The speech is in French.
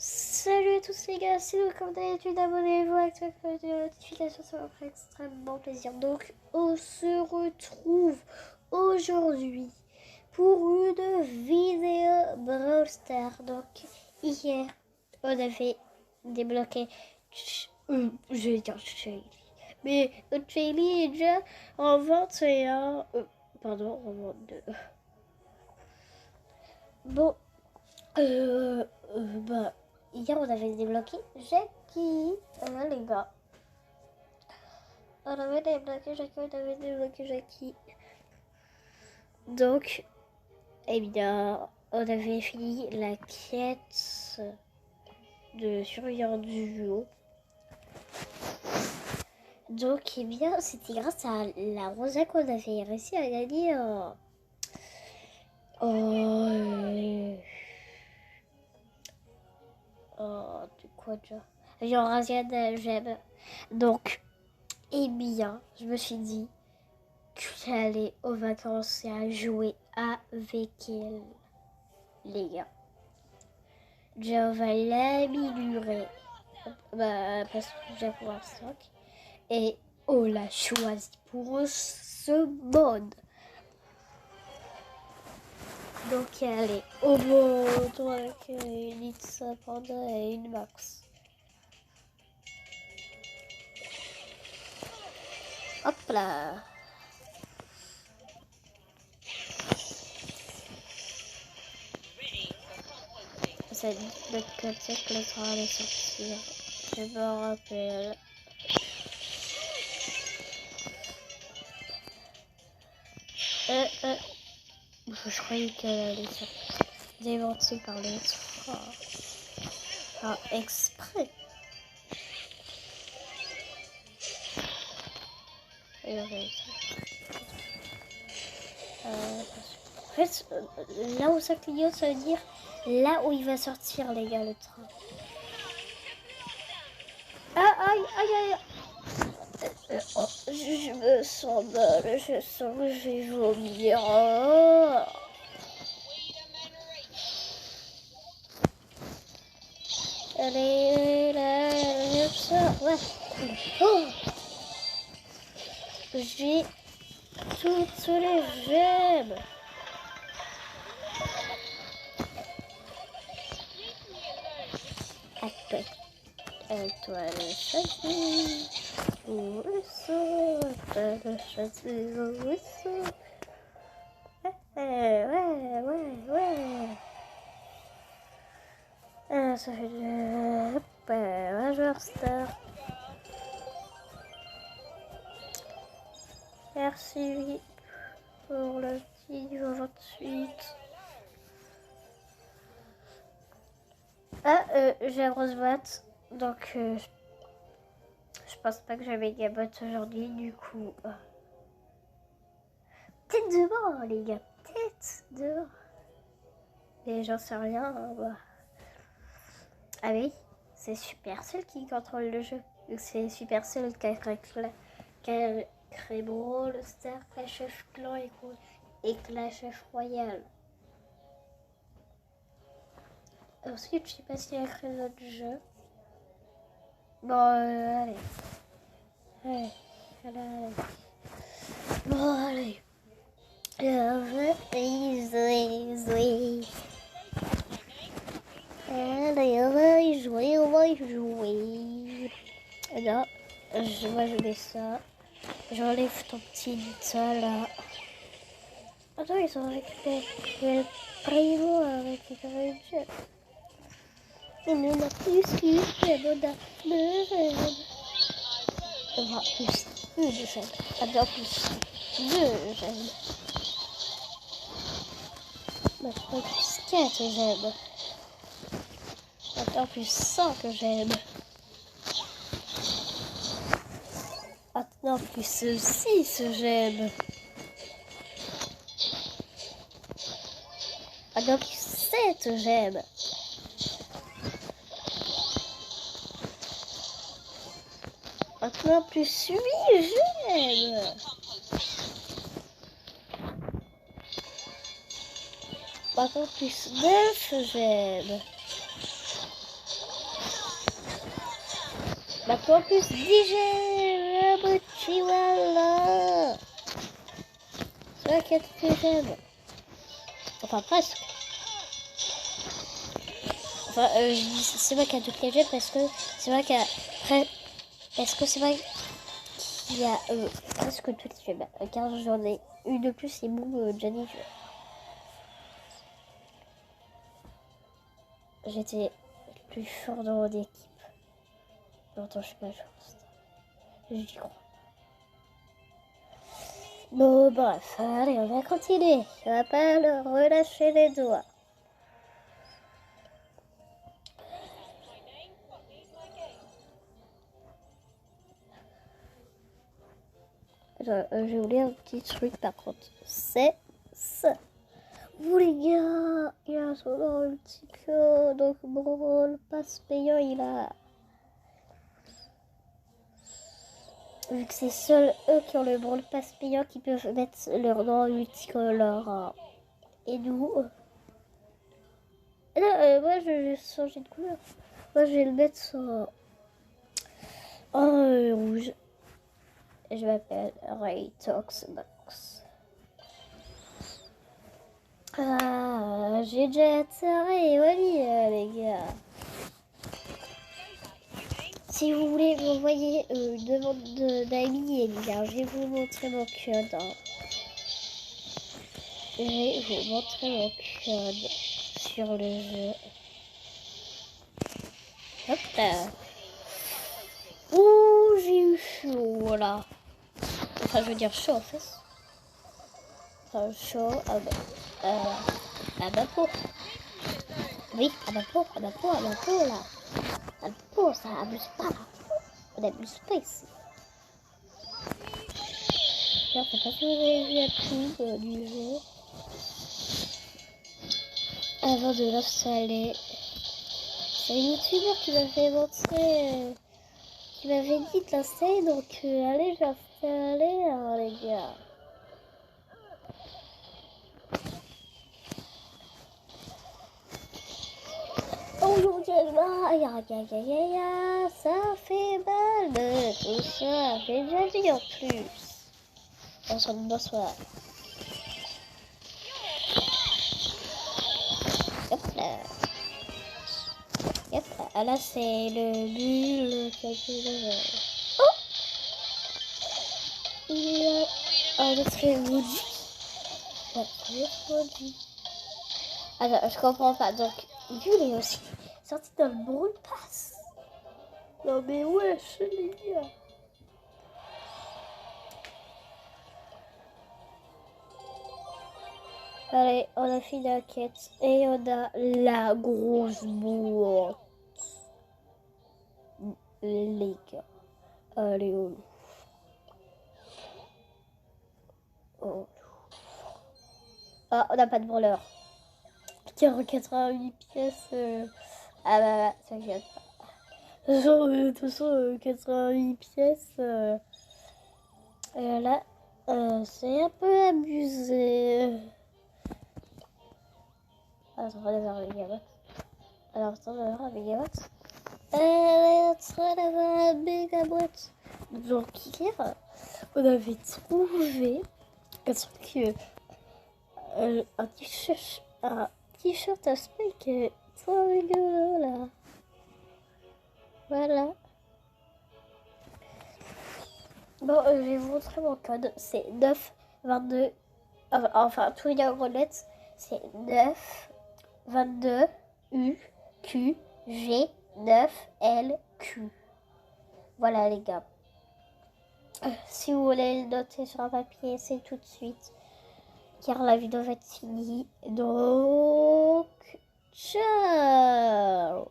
Salut à tous les gars, c'est nous comme d'habitude, abonnez-vous, activez la notification, ça me ferait extrêmement plaisir. Donc on se retrouve aujourd'hui pour une vidéo Brawl Stars. Donc hier on avait débloqué, je vais dire Shelly, mais Shelly est déjà en 21, pardon, en 22. Bon, bah, hier on avait débloqué Jackie. Les gars. On avait débloqué Jackie. Donc, eh bien, on avait fini la quête de surveillant du duo. Donc, eh bien, c'était grâce à la Rosa qu'on avait réussi à gagner de quoi déjà? Genre Asian j'aime. Donc, eh bien, je me suis dit que j'allais aux vacances et à jouer avec elle, les gars. Je vais l'améliorer. Bah, parce que j'ai pour un stock. Et on l'a choisi pour ce mode. Donc, allez, au mode avec une X pendant et une max. Hop là. C'est notre côté que le train allait sortir. Je me rappelle. Je croyais qu'elle allait sortir démentée par les trois. Enfin, exprès. Et en fait, là où ça clignote, ça veut dire là où il va sortir, les gars, le train. Ah, aïe, aïe, aïe. Je me sens mal, je sens que je vais vomir. Oh. Allez, là, je sors. Ouais. Oh. J'ai toutes les gemmes. Toi le choisi au ruisseau, toi le choisi au ruisseau. Ouais. Ça fait de Major Star. Merci pour le petit niveau 28. J'ai un rose boîte, donc je pense pas que j'ai méga bot aujourd'hui, du coup. Peut-être demain, les gars, peut-être demain. Mais j'en sais rien, hein, bah. Ah oui, c'est Supercell qui contrôle le jeu. C'est Supercell qui a créé Brawl Stars, Clash of Clans et Clash of Royale. Ensuite, je sais pas s'il a créé d'autres jeux. Bon, allez. Bon, allez. On va y jouer. Et là, moi je mets ça. J'enlève ton petit Nita là. Attends, ils ont récupéré le primo a récupéré une gemme. On en a plus qu'une gemme, on a deux gemmes. On a plus une gemme. Attends, plus deux gemmes. Maintenant plus 4 gemmes. Maintenant plus 5 gemmes. Maintenant plus 6 gemmes. Maintenant plus 7 gemmes. Maintenant plus 8 gemmes. Maintenant plus 9 gemmes. Maintenant, en plus, digère le chihuahua. C'est vrai qu'il y a toutes les gemmes. Enfin, presque. Enfin, je dis c'est vrai qu'il y a toutes les gemmes parce que c'est vrai qu'il y a... Parce que c'est vrai qu'il y a presque toutes les gemmes. Car j'en ai une de plus et bon, Johnny, j'étais le plus fort dans mon équipe. Pourtant, je suis pas chance. J'y crois. Bon, bref, allez, on va continuer. On va pas le relâcher les doigts. J'ai oublié un petit truc par contre. C'est ça. Vous les gars, il a son nom multiple. Donc bon, le passe payant, il a... Vu que c'est seuls eux qui ont le bon passe payant qui peuvent mettre leur nom multicolore. Et nous... Non, moi je vais changer de couleur. Moi je vais le mettre sur... rouge. Je m'appelle Ray Toxbox. Ah, j'ai déjà atterri, oui, les gars. Si vous voulez m'envoyer une demande d'amis, les gars, je vais vous montrer mon code. Je vais vous montrer mon code sur le jeu. Hop là. Ouh, j'ai eu chaud là. Enfin, je veux dire chaud en fait. Enfin, chaud à ma peau. Oui, à ma peau là. À ma peau, ça abuse pas là. On abuse pas ici. Je sais pas si vous avez vu la pub du jeu. Avant de l'installer. C'est un youtubeur qui m'avait montré, qui m'avait dit de l'installer, donc allez, j'ai installé, hein, les gars. Oh mon dieu, ça fait mal de tout ça, j'ai déjà dit en plus. Bonsoir. Hop là. Hop là. Ah là, c'est le bulle calculateur. Oh, il y a un autre emoji. Attends, je comprends pas. Donc, Bulle est aussi sorti dans le Brawl Pass. Non mais wesh, les gars. Allez, on a fini la quête et on a la grosse boîte. Les gars. Allez, on ouvre. Ah, on n'a pas de brawler. 88 pièces. Ah bah, t'inquiète pas. De toute façon, 88 pièces. Là, c'est un peu abusé. Attends, on va voir les gamins. Alors, attends, on va voir les gamins. On va avoir la méga boîte. Donc, hier, on avait trouvé un truc, un t-shirt à Spike trop rigolo là. Voilà. Bon, je vais vous montrer mon code. C'est 922. Enfin, tout est en gros lettres. C'est 922 UQG9LQ. Voilà les gars. Si vous voulez le noter sur un papier, c'est tout de suite. Car la vidéo va être finie. Donc, ciao!